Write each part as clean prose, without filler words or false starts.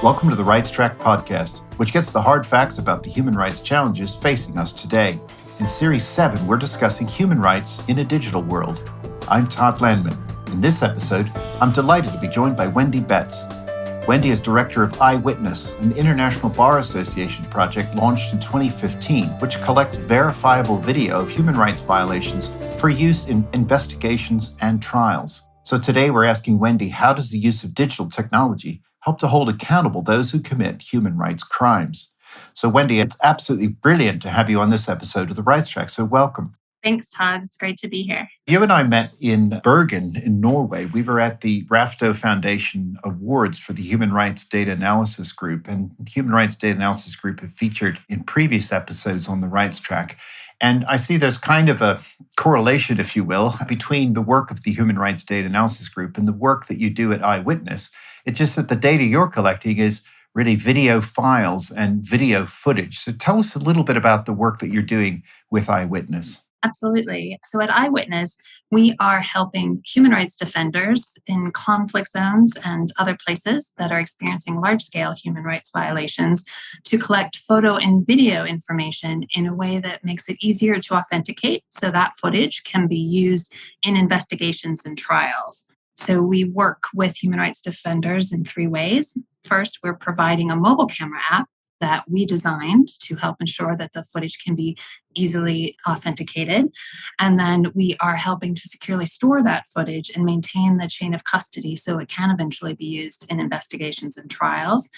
Welcome to the Rights Track podcast, which gets the hard facts about the human rights challenges facing us today. In Series 7, we're discussing human rights in a digital world. I'm Todd Landman. In this episode, I'm delighted to be joined by Wendy Betts. Wendy is director of Eyewitness, an International Bar Association project launched in 2015, which collects verifiable video of human rights violations for use in investigations and trials. So today we're asking Wendy, how does the use of digital technology help to hold accountable those who commit human rights crimes? So Wendy, it's absolutely brilliant to have you on this episode of the Rights Track, so welcome. Thanks, Todd. It's great to be here. You and I met in Bergen in Norway. We were at the Rafto Foundation Awards for the Human Rights Data Analysis Group, and the Human Rights Data Analysis Group have featured in previous episodes on the Rights Track. And I see there's kind of a correlation, if you will, between the work of the Human Rights Data Analysis Group and the work that you do at Eyewitness. It's just that the data you're collecting is really video files and video footage. So tell us a little bit about the work that you're doing with Eyewitness. Absolutely. So at Eyewitness, we are helping human rights defenders in conflict zones and other places that are experiencing large-scale human rights violations to collect photo and video information in a way that makes it easier to authenticate so that footage can be used in investigations and trials. So we work with human rights defenders in three ways. First, we're providing a mobile camera app that we designed to help ensure that the footage can be easily authenticated. And then we are helping to securely store that footage and maintain the chain of custody so it can eventually be used in investigations and trials.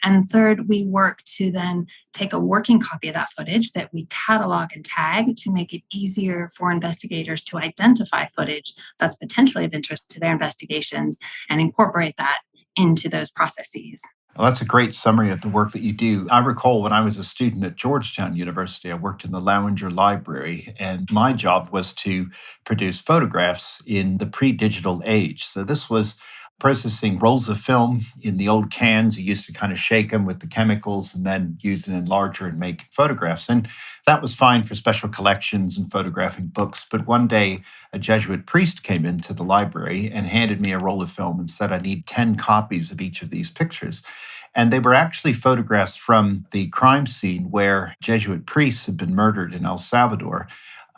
And third, we work to then take a working copy of that footage that we catalog and tag to make it easier for investigators to identify footage that's potentially of interest to their investigations and incorporate that into those processes. Well, that's a great summary of the work that you do. I recall when I was a student at Georgetown University, I worked in the Lowinger Library, and my job was to produce photographs in the pre-digital age. So this was processing rolls of film in the old cans. You used to kind of shake them with the chemicals and then use an enlarger and make photographs. And that was fine for special collections and photographing books. But one day, a Jesuit priest came into the library and handed me a roll of film and said, I need 10 copies of each of these pictures. And they were actually photographs from the crime scene where Jesuit priests had been murdered in El Salvador.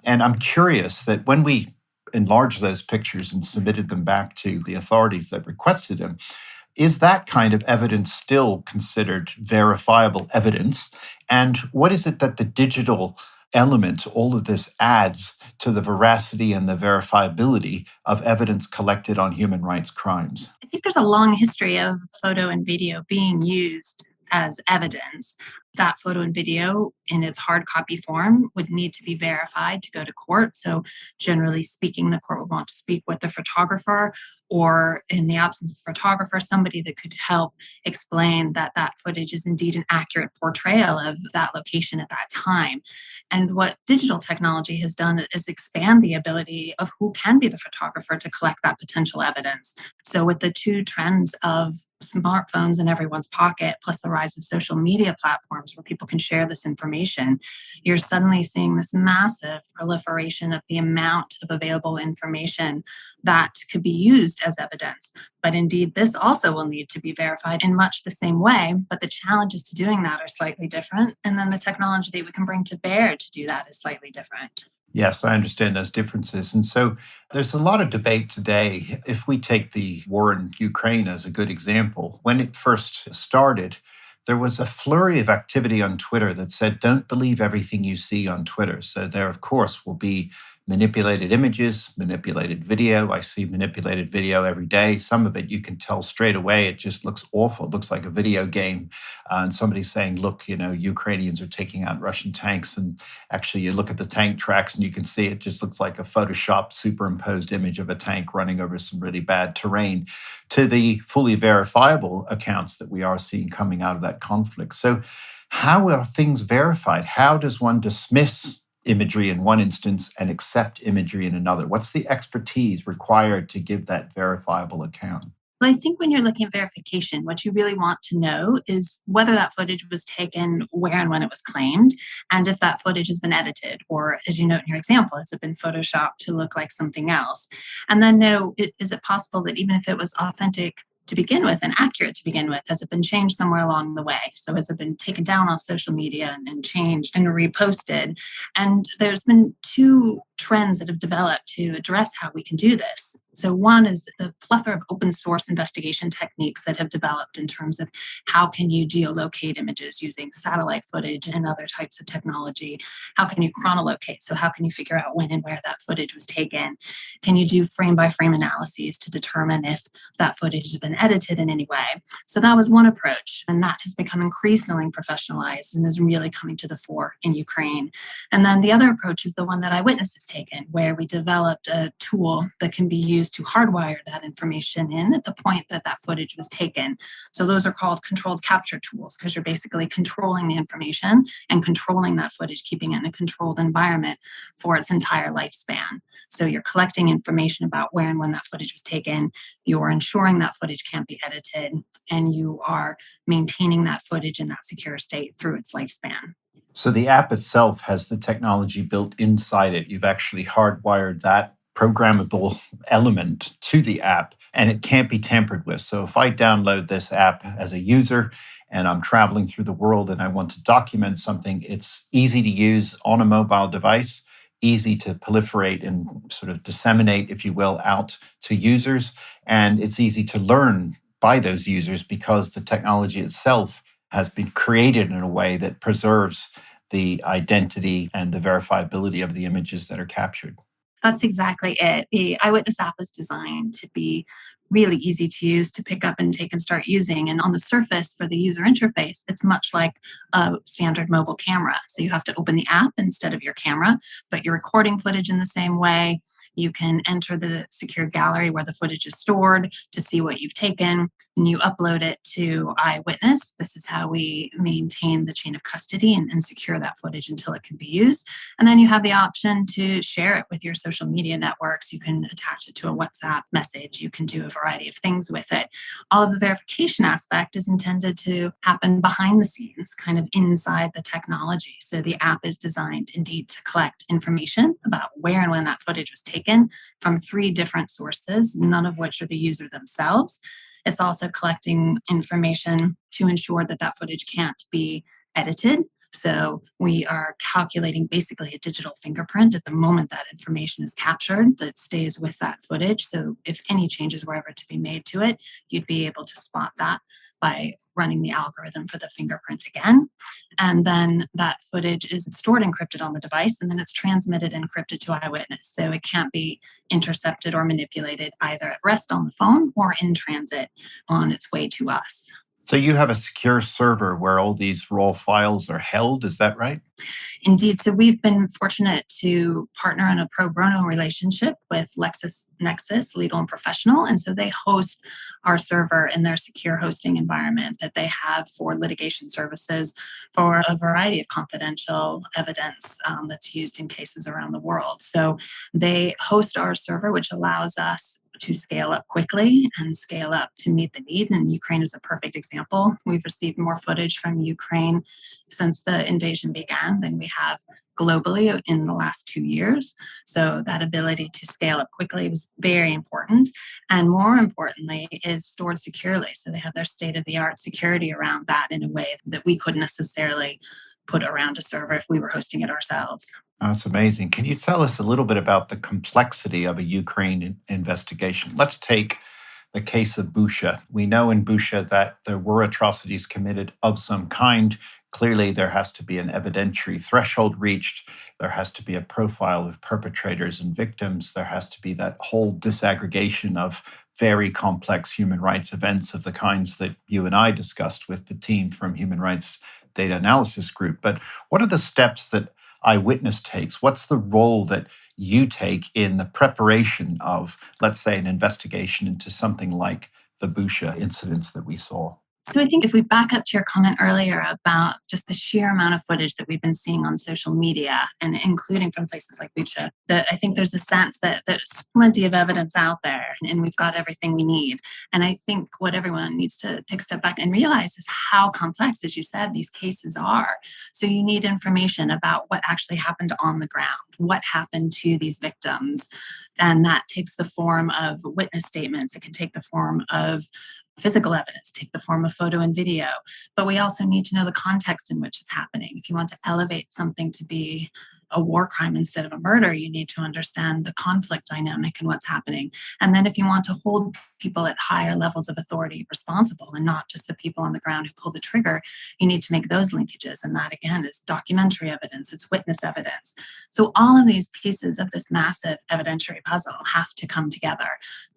And I'm curious that when we enlarged those pictures and submitted them back to the authorities that requested them, is that kind of evidence still considered verifiable evidence? And what is it that the digital element, all of this adds to the veracity and the verifiability of evidence collected on human rights crimes? I think there's a long history of photo and video being used as evidence. That photo and video in its hard copy form would need to be verified to go to court. So generally speaking, the court would want to speak with the photographer, or in the absence of the photographer, somebody that could help explain that that footage is indeed an accurate portrayal of that location at that time. And what digital technology has done is expand the ability of who can be the photographer to collect that potential evidence. So with the two trends of smartphones in everyone's pocket, plus the rise of social media platforms where people can share this information, you're suddenly seeing this massive proliferation of the amount of available information that could be used as evidence. But indeed, this also will need to be verified in much the same way, but the challenges to doing that are slightly different. And then the technology that we can bring to bear to do that is slightly different. Yes, I understand those differences. And so there's a lot of debate today. If we take the war in Ukraine as a good example, when it first started, there was a flurry of activity on Twitter that said, don't believe everything you see on Twitter. So there, of course, will be manipulated images, manipulated video. I see manipulated video every day. Some of it you can tell straight away. It just looks awful. It looks like a video game. And somebody's saying, look, Ukrainians are taking out Russian tanks. And actually you look at the tank tracks and you can see it just looks like a Photoshop superimposed image of a tank running over some really bad terrain, to the fully verifiable accounts that we are seeing coming out of that conflict. So how are things verified? How does one dismiss imagery in one instance and accept imagery in another? What's the expertise required to give that verifiable account? Well, I think when you're looking at verification, what you really want to know is whether that footage was taken, where and when it was claimed, and if that footage has been edited, or as you note in your example, has it been photoshopped to look like something else? And then know, is it possible that even if it was authentic to begin with and accurate to begin with? Has it been changed somewhere along the way? So has it been taken down off social media and changed and reposted? And there's been two trends that have developed to address how we can do this. So one is the plethora of open source investigation techniques that have developed in terms of how can you geolocate images using satellite footage and other types of technology? How can you chronolocate? So how can you figure out when and where that footage was taken? Can you do frame by frame analyses to determine if that footage has been edited in any way? So that was one approach, and that has become increasingly professionalized and is really coming to the fore in Ukraine. And then the other approach is the one that Eyewitness has taken, where we developed a tool that can be used to hardwire that information in at the point that that footage was taken. So those are called controlled capture tools, because you're basically controlling the information and controlling that footage, keeping it in a controlled environment for its entire lifespan. So you're collecting information about where and when that footage was taken, you're ensuring that footage can't be edited, and you are maintaining that footage in that secure state through its lifespan. So the app itself has the technology built inside it. You've actually hardwired that programmable element to the app, and it can't be tampered with. So if I download this app as a user and I'm traveling through the world and I want to document something, it's easy to use on a mobile device, easy to proliferate and sort of disseminate, if you will, out to users. And it's easy to learn by those users because the technology itself has been created in a way that preserves the identity and the verifiability of the images that are captured. That's exactly it. The Eyewitness app is designed to be really easy to use, to pick up and take and start using. And on the surface for the user interface, it's much like a standard mobile camera. So you have to open the app instead of your camera, but you're recording footage in the same way. You can enter the secure gallery where the footage is stored to see what you've taken, and you upload it to Eyewitness. This is how we maintain the chain of custody and secure that footage until it can be used. And then you have the option to share it with your social media networks. You can attach it to a WhatsApp message. You can do a variety of things with it. All of the verification aspect is intended to happen behind the scenes, kind of inside the technology. So the app is designed indeed to collect information about where and when that footage was taken from three different sources, none of which are the user themselves. It's also collecting information to ensure that that footage can't be edited. So we are calculating basically a digital fingerprint at the moment that information is captured that stays with that footage. So if any changes were ever to be made to it, you'd be able to spot that by running the algorithm for the fingerprint again. And then that footage is stored encrypted on the device, and then it's transmitted encrypted to Eyewitness. So it can't be intercepted or manipulated either at rest on the phone or in transit on its way to us. So you have a secure server where all these raw files are held, is that right? Indeed. So we've been fortunate to partner in a pro bono relationship with LexisNexis Legal and Professional. And so they host our server in their secure hosting environment that they have for litigation services for a variety of confidential evidence that's used in cases around the world. So they host our server, which allows us to scale up quickly and scale up to meet the need. And Ukraine is a perfect example. We've received more footage from Ukraine since the invasion began than we have globally in the last 2 years. So that ability to scale up quickly was very important. And more importantly, is stored securely. So they have their state-of-the-art security around that in a way that we couldn't necessarily put around a server if we were hosting it ourselves. Oh, it's amazing. Can you tell us a little bit about the complexity of a Ukraine investigation? Let's take the case of Busha. We know in Busha that there were atrocities committed of some kind. Clearly, there has to be an evidentiary threshold reached. There has to be a profile of perpetrators and victims. There has to be that whole disaggregation of very complex human rights events of the kinds that you and I discussed with the team from Human Rights Data Analysis Group. But what are the steps that Eyewitness takes? What's the role that you take in the preparation of, let's say, an investigation into something like the Busha incidents that we saw? So I think if we back up to your comment earlier about just the sheer amount of footage that we've been seeing on social media, and including from places like Bucha, that I think there's a sense that there's plenty of evidence out there and we've got everything we need. And I think what everyone needs to take a step back and realize is how complex, as you said, these cases are. So you need information about what actually happened on the ground, what happened to these victims. And that takes the form of witness statements. It can take the form of physical evidence take the form of photo and video, but we also need to know the context in which it's happening. If you want to elevate something to be a war crime instead of a murder, you need to understand the conflict dynamic and what's happening. And then if you want to hold people at higher levels of authority responsible and not just the people on the ground who pull the trigger, you need to make those linkages. And that, again, is documentary evidence, it's witness evidence. So all of these pieces of this massive evidentiary puzzle have to come together.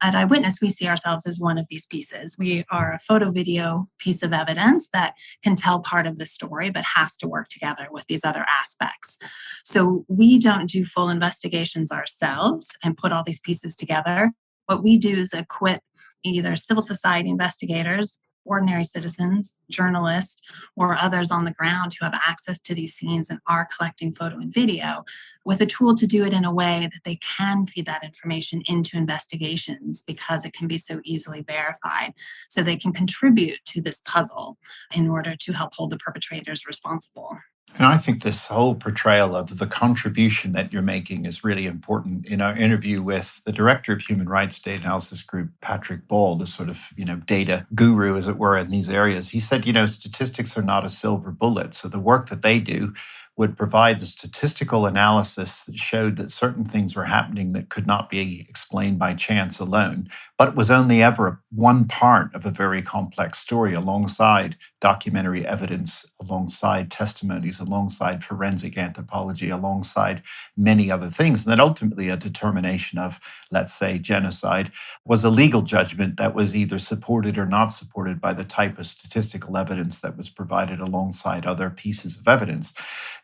At Eyewitness, we see ourselves as one of these pieces. We are a photo video piece of evidence that can tell part of the story, but has to work together with these other aspects. So we don't do full investigations ourselves and put all these pieces together. What we do is equip either civil society investigators, ordinary citizens, journalists, or others on the ground who have access to these scenes and are collecting photo and video with a tool to do it in a way that they can feed that information into investigations because it can be so easily verified. So they can contribute to this puzzle in order to help hold the perpetrators responsible. And I think this whole portrayal of the contribution that you're making is really important. In our interview with the director of Human Rights Data Analysis Group, Patrick Ball, the sort of, data guru, as it were, in these areas, he said, statistics are not a silver bullet. So the work that they do would provide the statistical analysis that showed that certain things were happening that could not be explained by chance alone, but it was only ever one part of a very complex story alongside documentary evidence, alongside testimonies, alongside forensic anthropology, alongside many other things. And then ultimately a determination of, let's say, genocide was a legal judgment that was either supported or not supported by the type of statistical evidence that was provided alongside other pieces of evidence.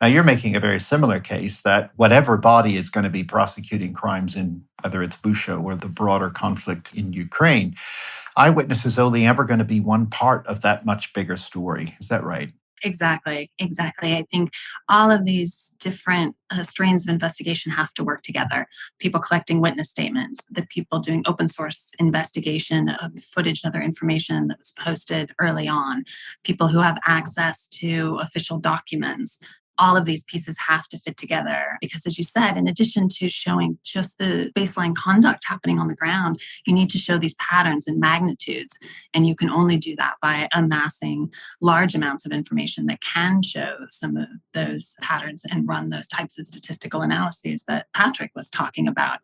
Now, you're making a very similar case that whatever body is going to be prosecuting crimes in whether it's Busha or the broader conflict in Ukraine, Eyewitness is only ever going to be one part of that much bigger story. Is that right? Exactly, exactly. I think all of these different strains of investigation have to work together. People collecting witness statements, the people doing open source investigation of footage and other information that was posted early on, people who have access to official documents. All of these pieces have to fit together because, as you said, in addition to showing just the baseline conduct happening on the ground, you need to show these patterns and magnitudes. And you can only do that by amassing large amounts of information that can show some of those patterns and run those types of statistical analyses that Patrick was talking about.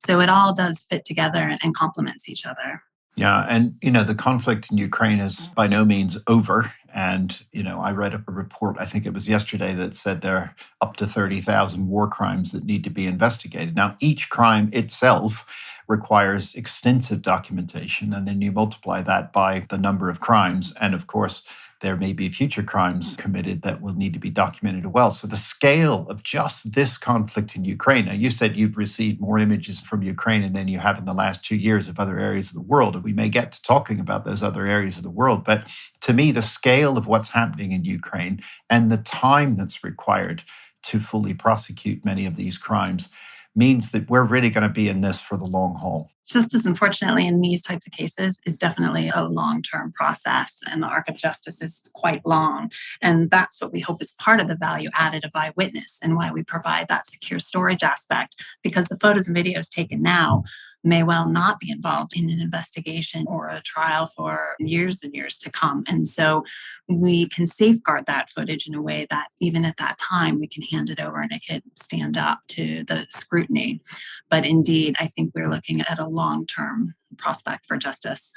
So it all does fit together and complements each other. Yeah, and the conflict in Ukraine is by no means over. And I read up a report, I think it was yesterday, that said there are up to 30,000 war crimes that need to be investigated. Now, each crime itself requires extensive documentation, and then you multiply that by the number of crimes, and of course, there may be future crimes committed that will need to be documented as well. So the scale of just this conflict in Ukraine, now you said you've received more images from Ukraine than you have in the last 2 years of other areas of the world, and we may get to talking about those other areas of the world. But to me, the scale of what's happening in Ukraine and the time that's required to fully prosecute many of these crimes means that we're really going to be in this for the long haul. Justice, unfortunately, in these types of cases is definitely a long-term process, and the arc of justice is quite long. And that's what we hope is part of the value added of Eyewitness and why we provide that secure storage aspect, because the photos and videos taken now may well not be involved in an investigation or a trial for years and years to come. And so we can safeguard that footage in a way that even at that time, we can hand it over and it can stand up to the scrutiny. But indeed, I think we're looking at a long-term prospect for justice.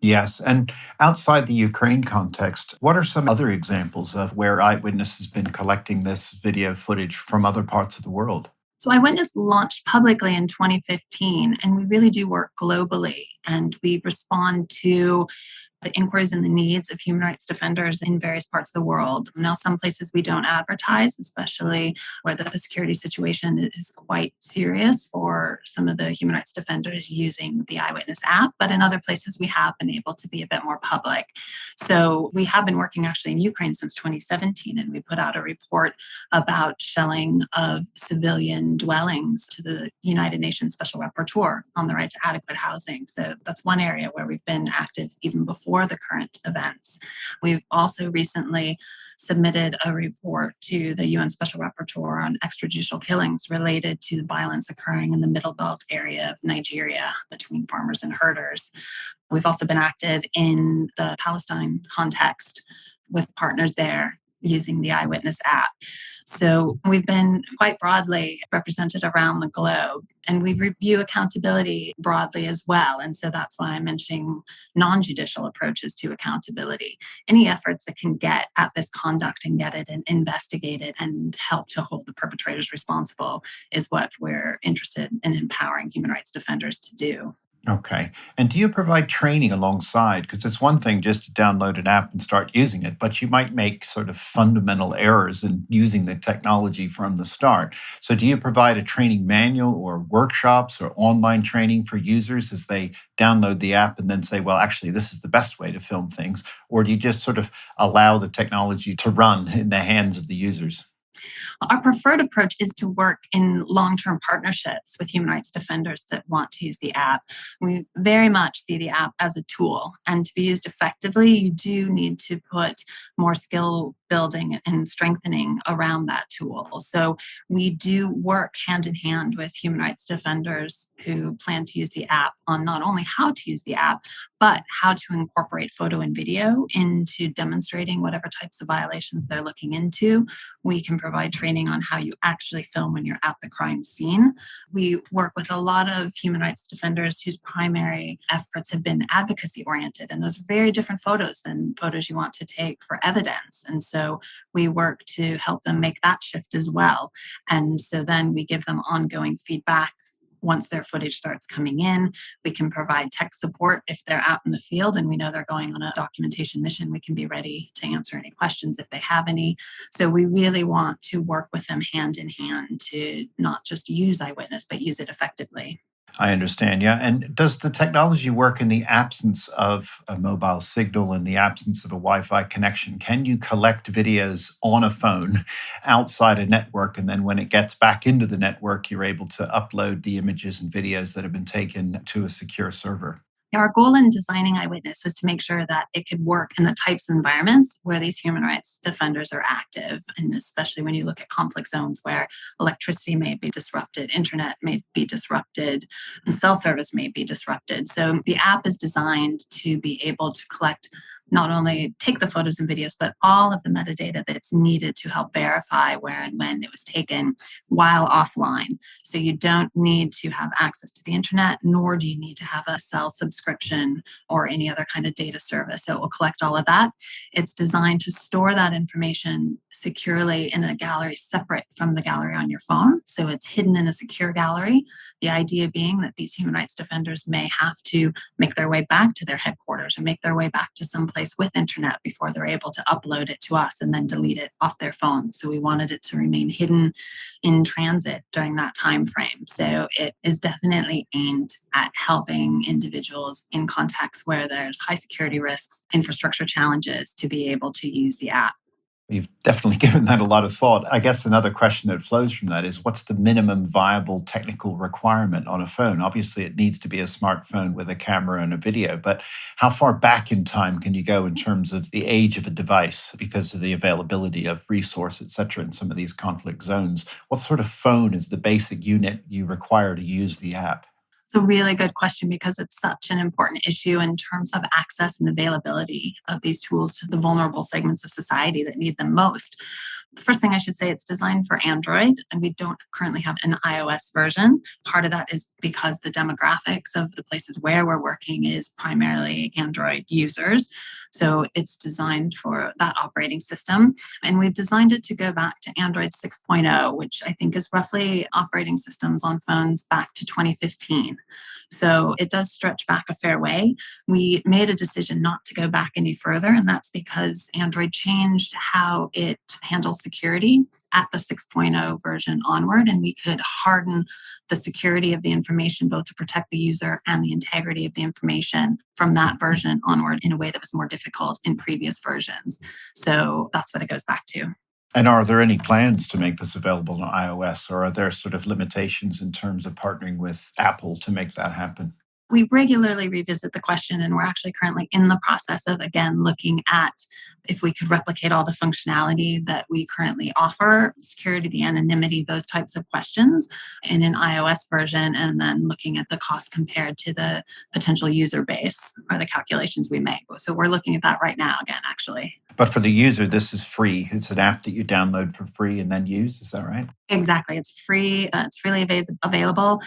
Yes. And outside the Ukraine context, what are some other examples of where Eyewitness has been collecting this video footage from other parts of the world? So Eyewitness launched publicly in 2015, and we really do work globally, and we respond to the inquiries and the needs of human rights defenders in various parts of the world. Now, some places we don't advertise, especially where the security situation is quite serious for some of the human rights defenders using the Eyewitness app, but in other places we have been able to be a bit more public. So we have been working actually in Ukraine since 2017, and we put out a report about shelling of civilian dwellings to the United Nations Special Rapporteur on the right to adequate housing. So that's one area where we've been active even before the current events. We've also recently submitted a report to the UN Special Rapporteur on extrajudicial killings related to violence occurring in the Middle Belt area of Nigeria between farmers and herders. We've also been active in the Palestine context with partners there using the Eyewitness app. So we've been quite broadly represented around the globe, and we review accountability broadly as well. And so that's why I'm mentioning non-judicial approaches to accountability. Any efforts that can get at this conduct and get it and investigate it and help to hold the perpetrators responsible is what we're interested in empowering human rights defenders to do. Okay. And do you provide training alongside? Because it's one thing just to download an app and start using it, but you might make sort of fundamental errors in using the technology from the start. So, do you provide a training manual or workshops or online training for users as they download the app and then say, well, actually, this is the best way to film things? Or do you just sort of allow the technology to run in the hands of the users? Our preferred approach is to work in long term partnerships with human rights defenders that want to use the app. We very much see the app as a tool, and to be used effectively, you do need to put more skill building and strengthening around that tool. So we do work hand in hand with human rights defenders who plan to use the app on not only how to use the app, but how to incorporate photo and video into demonstrating whatever types of violations they're looking into. We can provide training on how you actually film when you're at the crime scene. We work with a lot of human rights defenders whose primary efforts have been advocacy oriented, and those are very different photos than photos you want to take for evidence. And so we work to help them make that shift as well. And so then we give them ongoing feedback. Once their footage starts coming in, we can provide tech support if they're out in the field and we know they're going on a documentation mission. We can be ready to answer any questions if they have any. So we really want to work with them hand in hand to not just use Eyewitness, but use it effectively. I understand. Yeah. And does the technology work in the absence of a mobile signal, in the absence of a Wi Fi connection? Can you collect videos on a phone outside a network? And then when it gets back into the network, you're able to upload the images and videos that have been taken to a secure server? Our goal in designing Eyewitness is to make sure that it could work in the types of environments where these human rights defenders are active, and especially when you look at conflict zones where electricity may be disrupted, internet may be disrupted, and cell service may be disrupted. So the app is designed to be able to collect not only take the photos and videos, but all of the metadata that's needed to help verify where and when it was taken while offline. So you don't need to have access to the internet, nor do you need to have a cell subscription or any other kind of data service. So it will collect all of that. It's designed to store that information securely in a gallery separate from the gallery on your phone. So it's hidden in a secure gallery. The idea being that these human rights defenders may have to make their way back to their headquarters or make their way back to some place with internet before they're able to upload it to us and then delete it off their phone. So we wanted it to remain hidden in transit during that time frame. So it is definitely aimed at helping individuals in contexts where there's high security risks, infrastructure challenges to be able to use the app. You've definitely given that a lot of thought. I guess another question that flows from that is what's the minimum viable technical requirement on a phone? Obviously, it needs to be a smartphone with a camera and a video, but how far back in time can you go in terms of the age of a device because of the availability of resource, et cetera, in some of these conflict zones? What sort of phone is the basic unit you require to use the app? It's a really good question because it's such an important issue in terms of access and availability of these tools to the vulnerable segments of society that need them most. The first thing I should say, it's designed for Android, and we don't currently have an iOS version. Part of that is because the demographics of the places where we're working is primarily Android users. So it's designed for that operating system. And we've designed it to go back to Android 6.0, which I think is roughly operating systems on phones back to 2015. So it does stretch back a fair way. We made a decision not to go back any further, and that's because Android changed how it handles security at the 6.0 version onward, and we could harden the security of the information both to protect the user and the integrity of the information from that version onward in a way that was more difficult in previous versions. So that's what it goes back to. And are there any plans to make this available on iOS, or are there sort of limitations in terms of partnering with Apple to make that happen? We regularly revisit the question, and we're actually currently in the process of, again, looking at if we could replicate all the functionality that we currently offer, security, the anonymity, those types of questions in an iOS version, and then looking at the cost compared to the potential user base are the calculations we make. So we're looking at that right now again, actually. But for the user, this is free. It's an app that you download for free and then use. Is that right? Exactly. It's free. It's freely available.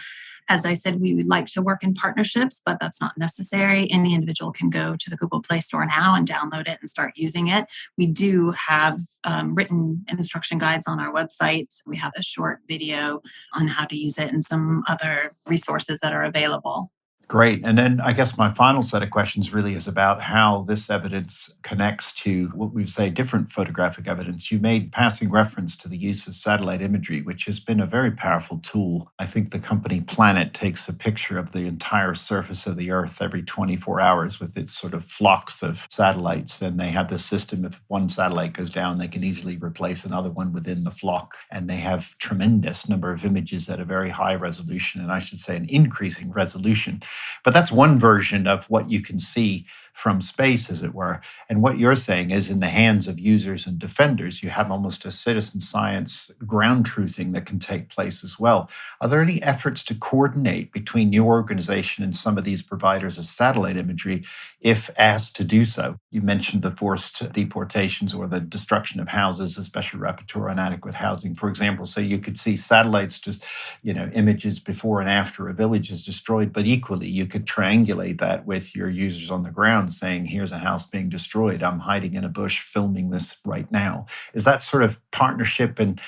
As I said, we would like to work in partnerships, but that's not necessary. Any individual can go to the Google Play Store now and download it and start using it. We do have written instruction guides on our website. We have a short video on how to use it and some other resources that are available. Great. And then I guess my final set of questions really is about how this evidence connects to what we say different photographic evidence. You made passing reference to the use of satellite imagery, which has been a very powerful tool. I think the company Planet takes a picture of the entire surface of the Earth every 24 hours with its sort of flocks of satellites. And they have this system, if one satellite goes down, they can easily replace another one within the flock. And they have tremendous number of images at a very high resolution, and I should say an increasing resolution. But that's one version of what you can see from space, as it were. And what you're saying is in the hands of users and defenders, you have almost a citizen science ground truthing that can take place as well. Are there any efforts to coordinate between your organization and some of these providers of satellite imagery if asked to do so? You mentioned the forced deportations or the destruction of houses, especially rapporteur inadequate housing, for example. So you could see satellites just, images before and after a village is destroyed, but equally you could triangulate that with your users on the ground saying, here's a house being destroyed. I'm hiding in a bush filming this right now. Is that sort of partnership and,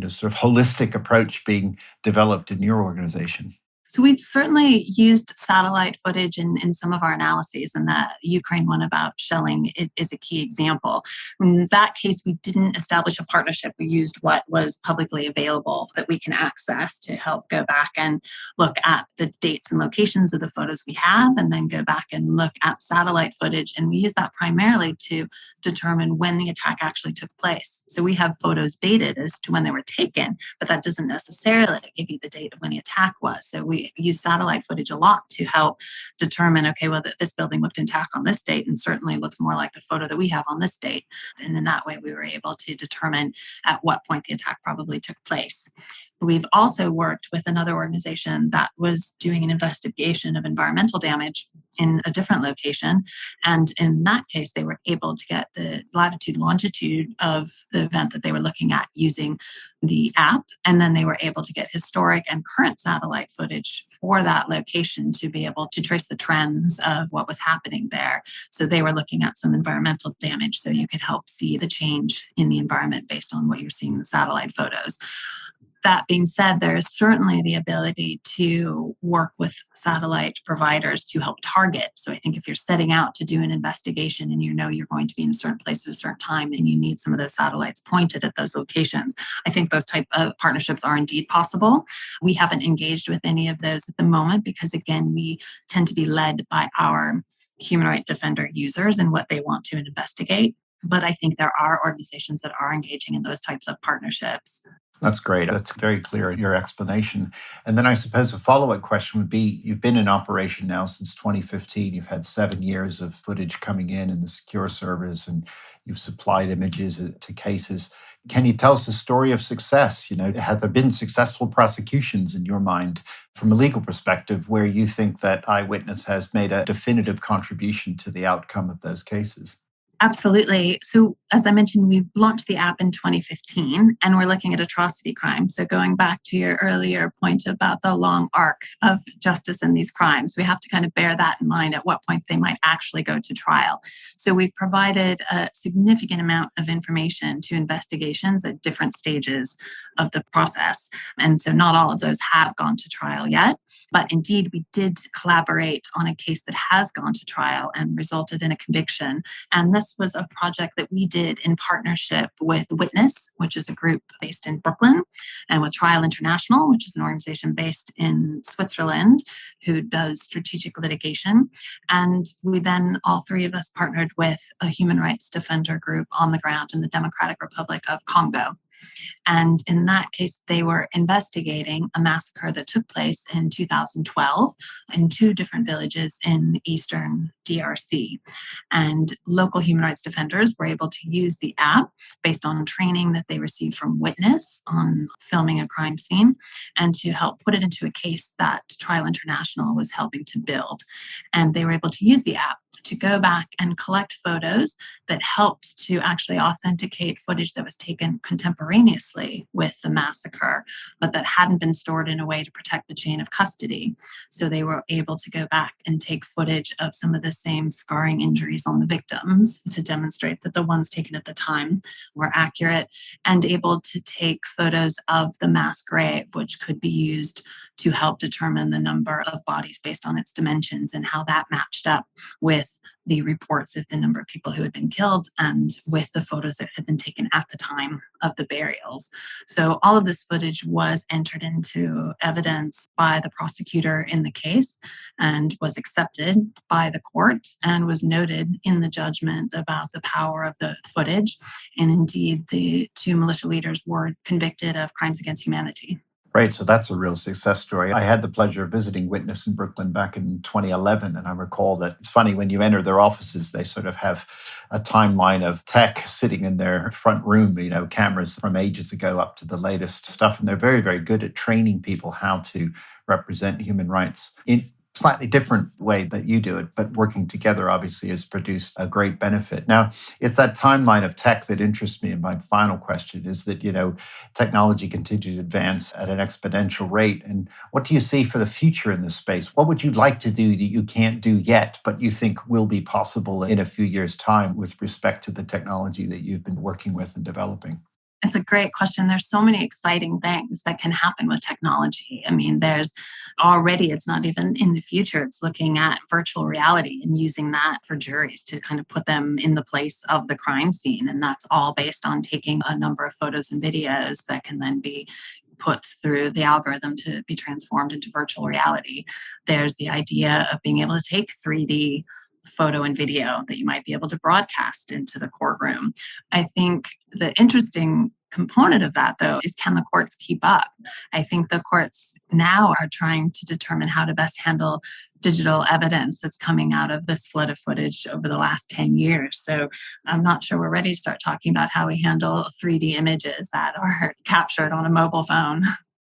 sort of holistic approach being developed in your organization? So we've certainly used satellite footage in some of our analyses, and the Ukraine one about shelling is a key example. In that case, we didn't establish a partnership. We used what was publicly available that we can access to help go back and look at the dates and locations of the photos we have, and then go back and look at satellite footage. And we use that primarily to determine when the attack actually took place. So we have photos dated as to when they were taken, but that doesn't necessarily give you the date of when the attack was. So we use satellite footage a lot to help determine, okay, well, this building looked intact on this date and certainly looks more like the photo that we have on this date. And in that way, we were able to determine at what point the attack probably took place. We've also worked with another organization that was doing an investigation of environmental damage in a different location. And in that case, they were able to get the latitude, longitude of the event that they were looking at using the app. And then they were able to get historic and current satellite footage for that location to be able to trace the trends of what was happening there. So they were looking at some environmental damage. So you could help see the change in the environment based on what you're seeing in the satellite photos. That being said, there is certainly the ability to work with satellite providers to help target. So I think if you're setting out to do an investigation and you know you're going to be in a certain place at a certain time and you need some of those satellites pointed at those locations, I think those type of partnerships are indeed possible. We haven't engaged with any of those at the moment because, again, we tend to be led by our human rights defender users and what they want to investigate. But I think there are organizations that are engaging in those types of partnerships. That's great. That's very clear in your explanation. And then I suppose a follow-up question would be, you've been in operation now since 2015. You've had 7 years of footage coming in the secure servers, and you've supplied images to cases. Can you tell us a story of success? Have there been successful prosecutions in your mind from a legal perspective where you think that Eyewitness has made a definitive contribution to the outcome of those cases? Absolutely. So as I mentioned, we launched the app in 2015 and we're looking at atrocity crimes. So going back to your earlier point about the long arc of justice in these crimes, we have to kind of bear that in mind at what point they might actually go to trial. So we provided a significant amount of information to investigations at different stages of the process. And so not all of those have gone to trial yet, but indeed we did collaborate on a case that has gone to trial and resulted in a conviction. And this was a project that we did in partnership with Witness, which is a group based in Brooklyn, and with Trial International, which is an organization based in Switzerland who does strategic litigation. And we then, all three of us, partnered with a human rights defender group on the ground in the Democratic Republic of Congo. And in that case, they were investigating a massacre that took place in 2012 in two different villages in the eastern DRC. And local human rights defenders were able to use the app based on training that they received from Witness on filming a crime scene and to help put it into a case that Trial International was helping to build. And they were able to use the app to go back and collect photos that helped to actually authenticate footage that was taken contemporaneously with the massacre, but that hadn't been stored in a way to protect the chain of custody. So they were able to go back and take footage of some of the same scarring injuries on the victims to demonstrate that the ones taken at the time were accurate, and able to take photos of the mass grave, which could be used to help determine the number of bodies based on its dimensions and how that matched up with the reports of the number of people who had been killed and with the photos that had been taken at the time of the burials. So all of this footage was entered into evidence by the prosecutor in the case and was accepted by the court and was noted in the judgment about the power of the footage. And indeed, the two militia leaders were convicted of crimes against humanity. Right, so that's a real success story. I had the pleasure of visiting Witness in Brooklyn back in 2011, and I recall that it's funny when you enter their offices, they sort of have a timeline of tech sitting in their front room, cameras from ages ago up to the latest stuff, and they're very, very good at training people how to represent human rights in slightly different way that you do it, but working together obviously has produced a great benefit. Now, it's that timeline of tech that interests me. And my final question is that, technology continues to advance at an exponential rate. And what do you see for the future in this space? What would you like to do that you can't do yet, but you think will be possible in a few years' time with respect to the technology that you've been working with and developing? It's a great question. There's so many exciting things that can happen with technology. I mean, there's already, it's not even in the future, it's looking at virtual reality and using that for juries to kind of put them in the place of the crime scene. And that's all based on taking a number of photos and videos that can then be put through the algorithm to be transformed into virtual reality. There's the idea of being able to take 3D photo and video that you might be able to broadcast into the courtroom. I think the interesting component of that, though, is can the courts keep up? I think the courts now are trying to determine how to best handle digital evidence that's coming out of this flood of footage over the last 10 years. So I'm not sure we're ready to start talking about how we handle 3D images that are captured on a mobile phone.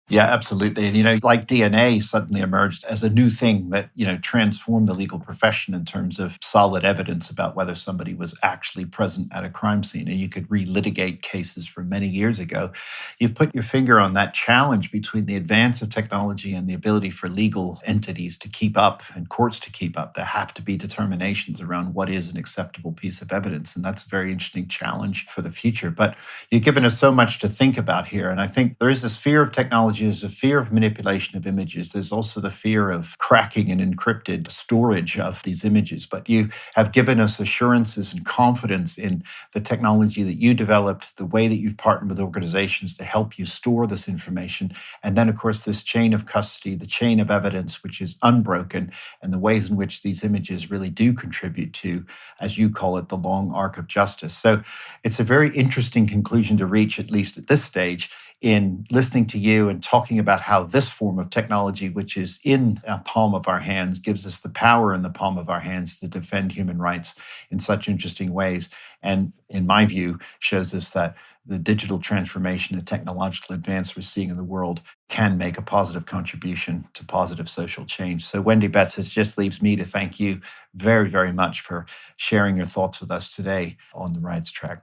Yeah, absolutely. And, like DNA suddenly emerged as a new thing that, transformed the legal profession in terms of solid evidence about whether somebody was actually present at a crime scene. And you could relitigate cases from many years ago. You've put your finger on that challenge between the advance of technology and the ability for legal entities to keep up and courts to keep up. There have to be determinations around what is an acceptable piece of evidence. And that's a very interesting challenge for the future. But you've given us so much to think about here. And I think there is this fear of technology. There's a fear of manipulation of images. There's also the fear of cracking and encrypted storage of these images. But you have given us assurances and confidence in the technology that you developed, the way that you've partnered with organizations to help you store this information. And then, of course, this chain of custody, the chain of evidence, which is unbroken, and the ways in which these images really do contribute to, as you call it, the long arc of justice. So it's a very interesting conclusion to reach, at least at this stage, in listening to you and talking about how this form of technology, which is in the palm of our hands, gives us the power in the palm of our hands to defend human rights in such interesting ways. And in my view, shows us that the digital transformation and technological advance we're seeing in the world can make a positive contribution to positive social change. So Wendy Betts, it just leaves me to thank you very, very much for sharing your thoughts with us today on the Rights Track.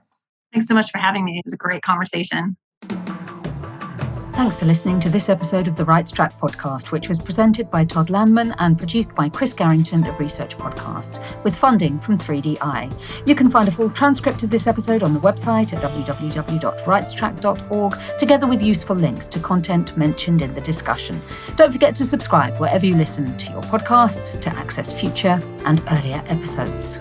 Thanks so much for having me. It was a great conversation. Thanks for listening to this episode of the Rights Track podcast, which was presented by Todd Landman and produced by Chris Garrington of Research Podcasts, with funding from 3DI. You can find a full transcript of this episode on the website at www.rightstrack.org, together with useful links to content mentioned in the discussion. Don't forget to subscribe wherever you listen to your podcasts to access future and earlier episodes.